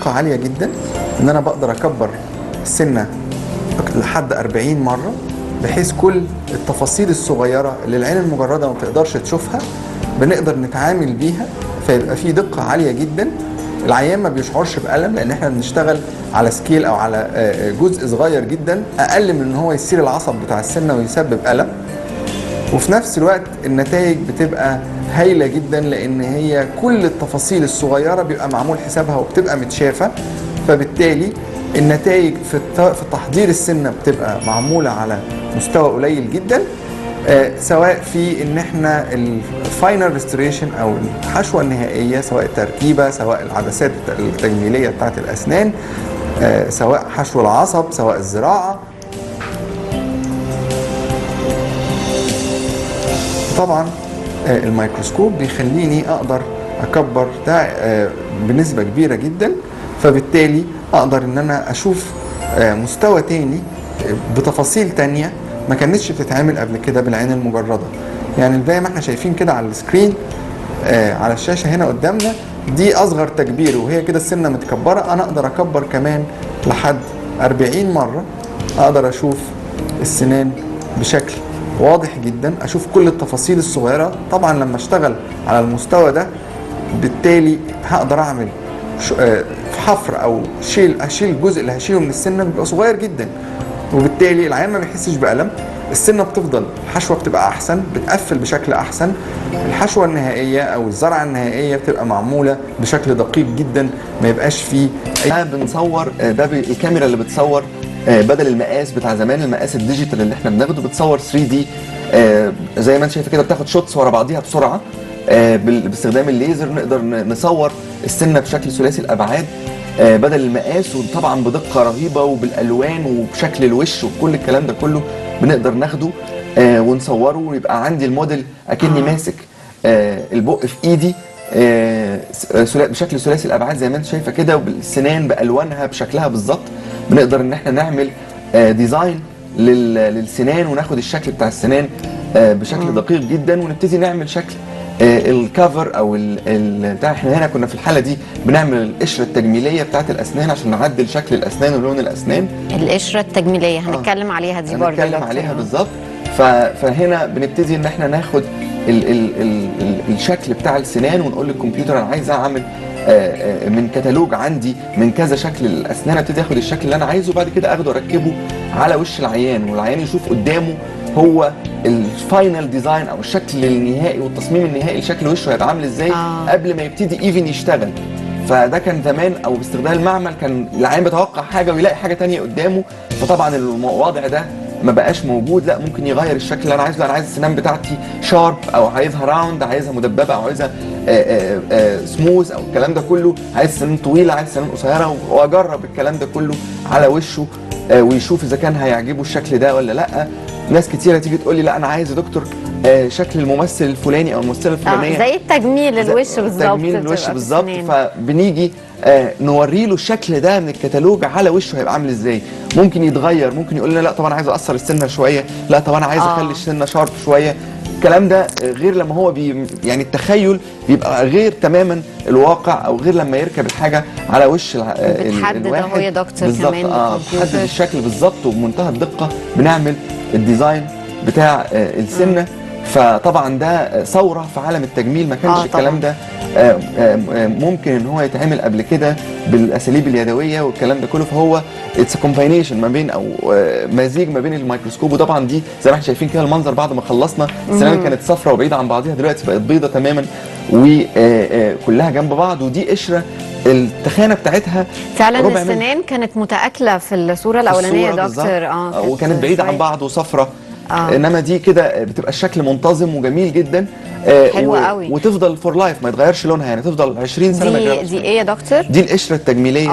بدقه عاليه جدا، ان انا بقدر اكبر السنه لحد 40 مره، بحيث كل التفاصيل الصغيره اللي العين المجرده ما بتقدرش تشوفها بنقدر نتعامل بيها، فيبقى في دقه عاليه جدا. العيان ما بيشعرش بألم، لان احنا بنشتغل على سكيل او على جزء صغير جدا، اقل من ان هو يسير العصب بتاع السنه ويسبب ألم. وفي نفس الوقت النتائج بتبقى هايله جدا، لان هي كل التفاصيل الصغيره بيبقى معمول حسابها وبتبقى متشافه، فبالتالي النتائج في تحضير السنه بتبقى معموله على مستوى قليل جدا، سواء في ان احنا الفاينل ريستوريشن او الحشوه النهائيه، سواء التركيبه، سواء العدسات التجميليه بتاعت الاسنان، سواء حشو العصب، سواء الزراعه. طبعا الميكروسكوب بيخليني اقدر اكبر ده بنسبه كبيره جدا، فبالتالي اقدر ان انا اشوف مستوى تاني بتفاصيل تانية ما كانتش بتتعمل قبل كده بالعين المجرده. يعني زي ما احنا شايفين كده على السكرين على الشاشه هنا قدامنا، دي اصغر تكبير وهي كده السنه متكبره. انا اقدر اكبر كمان لحد 40 مره، اقدر اشوف السنان بشكل واضح جدا، اشوف كل التفاصيل الصغيره. طبعا لما اشتغل على المستوى ده بالتالي هقدر اعمل حفر او اشيل الجزء اللي هشيله من السنه بيبقى صغير جدا، وبالتالي العيان ما بيحسش بألم. السنه بتفضل، الحشوه بتبقى احسن، بتقفل بشكل احسن. الحشوه النهائيه او الزرعه النهائيه بتبقى معموله بشكل دقيق جدا، ما يبقاش فيه بنصور ده الكاميرا اللي بتصور بدل المقاس بتاع زمان، المقاس الديجيتال اللي احنا بناخده، بتصور 3D زي ما انت شايف كده، بتاخد شوتس ورا بعضيها بسرعه باستخدام الليزر. نقدر نصور السنه بشكل ثلاثي الابعاد بدل المقاس، وطبعا بدقه رهيبه وبالالوان وبشكل الوش وكل الكلام ده كله بنقدر ناخده ونصوره، ويبقى عندي الموديل اكني ماسك البق في ايدي بشكل ثلاثي الابعاد زي ما انت شايفه كده، وبالسنان بالوانها بشكلها بالظبط. بنقدر ان احنا نعمل ديزاين للسنان وناخد الشكل بتاع السنان بشكل دقيق جدا، ونبتدي نعمل شكل الكفر او بتاع. احنا هنا كنا في الحاله دي بنعمل القشره التجميليه بتاعت الاسنان عشان نعدل شكل الاسنان ولون الاسنان. القشره التجميليه هنتكلم عليها دي برضه، هنتكلم عليها بالظبط. فهنا بنبتدي ان احنا ناخد الشكل بتاع السنان ونقول للكمبيوتر انا عايز اعمل من كتالوج عندي من كذا شكل الاسنان، ابتدي اخد الشكل اللي انا عايزه، وبعد كده اخده اركبه على وش العيان، والعيان يشوف قدامه هو الفاينل ديزاين او الشكل النهائي والتصميم النهائي لشكل وشه هيبقى عامل ازاي قبل ما يبتدي ايفن يشتغل. فده كان زمان او باستخدام المعمل كان العيان بيتوقع حاجه ويلاقي حاجه تانية قدامه، فطبعا الوضع ده ما بقاش موجود. لا، ممكن يغير الشكل اللي انا عايزه. انا عايز السنان بتاعتي شارب، او عايزها راوند، عايزها مدببه، او عايزها سموث، او الكلام ده كله، عايز سنان طويله، عايز سنان قصيره، واجرب الكلام ده كله على وشه ويشوف اذا كان هيعجبه الشكل ده ولا لا. ناس كتيره تيجي تقول لي لا انا عايز يا دكتور شكل الممثل الفلاني او الممثله الفلانيه، زي التجميل الوش بالظبط، تجميل الوش بالظبط. فبنيجي نوري له الشكل ده من الكتالوج على وشه هيبقى عامل ازاي. ممكن يتغير، ممكن يقول لنا لا طب انا عايز اقصر السنه شويه، لا طب انا عايز اخلي السنه شارب شويه. الكلام ده غير لما هو يعني التخيل بيبقى غير تماما الواقع، او غير لما يركب الحاجه على وش الواحد. بتحدد اهو يا دكتور كمان بتحدد الشكل بالظبط وبمنتهى الدقه. بنعمل الديزاين بتاع السنه. فطبعا ده ثوره في عالم التجميل، ما كانش الكلام ده ممكن ان هو يتعمل قبل كده بالاساليب اليدويه والكلام ده كله. فهو اتس كومباينيشن ما بين او مزيج ما بين الميكروسكوب. وطبعا دي زي ما احنا شايفين كده المنظر بعد ما خلصنا، السنان كانت صفراء وبعيده عن بعضها، دلوقتي بقت بيضه تماما وكلها جنب بعض. ودي قشره التخانه بتاعتها فعلا السنان كانت متاكله في الصوره الاولانيه يا دكتور، وكانت بعيده عن بعض وصفراء. انما دي كده بتبقى الشكل منتظم وجميل جدا، حلو قوي، وتفضل فور لايف، ما يتغيرش لونها، يعني تفضل 20 سنه. دي ايه يا دكتور؟ دي القشره التجميليه.